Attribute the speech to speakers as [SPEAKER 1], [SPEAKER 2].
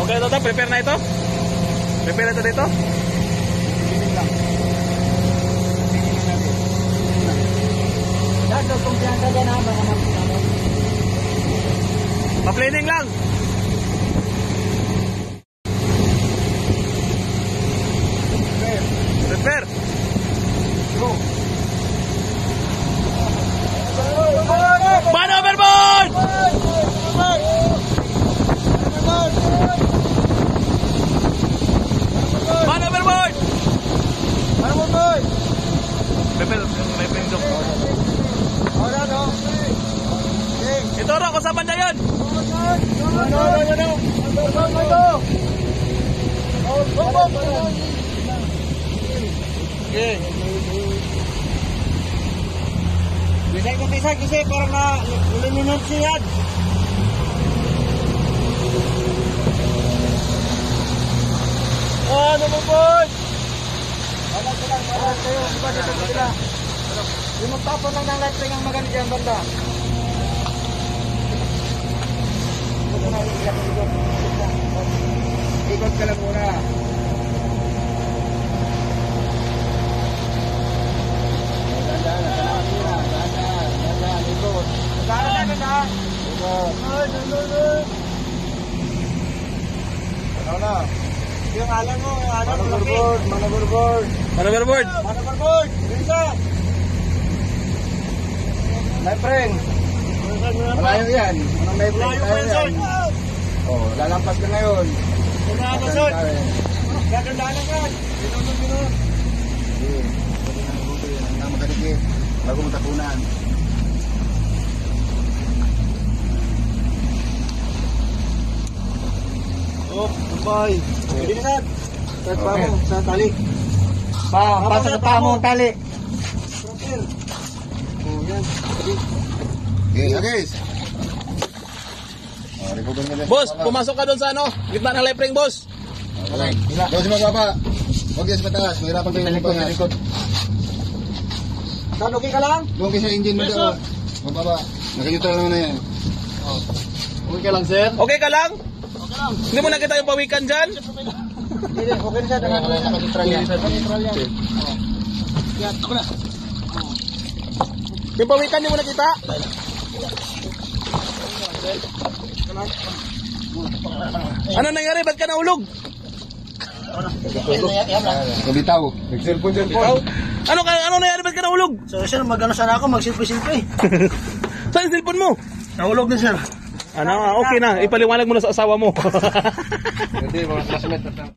[SPEAKER 1] Okay ito, prepare na ito? Prepare ito dito?
[SPEAKER 2] Dahil kumpiyansa dyan ha, baka mag-ano.
[SPEAKER 1] Pa-planning lang. Prepare.
[SPEAKER 2] Go.
[SPEAKER 1] Man overboard! Man overboard! Prepare, may pindok. Ito ro, kung saan banda yun?
[SPEAKER 2] Okay. Bisa kasi parang na eliminate siya.
[SPEAKER 1] Ano mo boy?
[SPEAKER 2] Wala sila, wala kayo. Iba dito sila. Yung magtapon lang ng light ring ang maganda dyan banda. Ikot ka lang muna. Yung alam mo, manoverboard.
[SPEAKER 1] Man overboard!
[SPEAKER 2] Manoverboard! Bisa! Life ring! Malayo yan. Anong life ring? Malayo yan. Oh, lalampas ka ngayon. Kumakasod! Gagandaan ka! Ginunod! Ang magaligit. Bago matapunan. Oh, goodbye. Pwede na sad. Sa pa mo, sa tali. Pasa sa pa mo ang tali. Oh, yan.
[SPEAKER 3] Okay, guys.
[SPEAKER 1] Boss, pumasok ka doon sa ano? Gitna ng life ring, boss.
[SPEAKER 3] Okay. Doon sa mababa. Huwag yan sa pataas. Mahirapan kayo magpangat.
[SPEAKER 2] Saan, okay ka lang?
[SPEAKER 3] Doon kayo sa engine mo doon. Mababa. Naka-neutral naman na yan.
[SPEAKER 2] Okay ka lang, sir?
[SPEAKER 1] Okay ka lang? Hindi mo nakita yung pawikan dyan?
[SPEAKER 2] Hindi, okay na siya.
[SPEAKER 3] Naka-neutral yan.
[SPEAKER 2] Naka-neutral yan. Yan, ako na.
[SPEAKER 1] Yung pawikan hindi mo nakita? Ano nangyari? Ba't ka naulog?
[SPEAKER 3] Nabitaw. Nag-cellphone dyan po.
[SPEAKER 1] Ano nangyari? Ba't ka naulog?
[SPEAKER 2] So, sir, mag-ano sana ako, mag-silpi-silpi.
[SPEAKER 1] Saan yung cellphone mo?
[SPEAKER 2] Nahulog na, sir.
[SPEAKER 1] Ano, okay na. Ipaliwanag mo na sa asawa mo.
[SPEAKER 3] Hindi, mga classmate.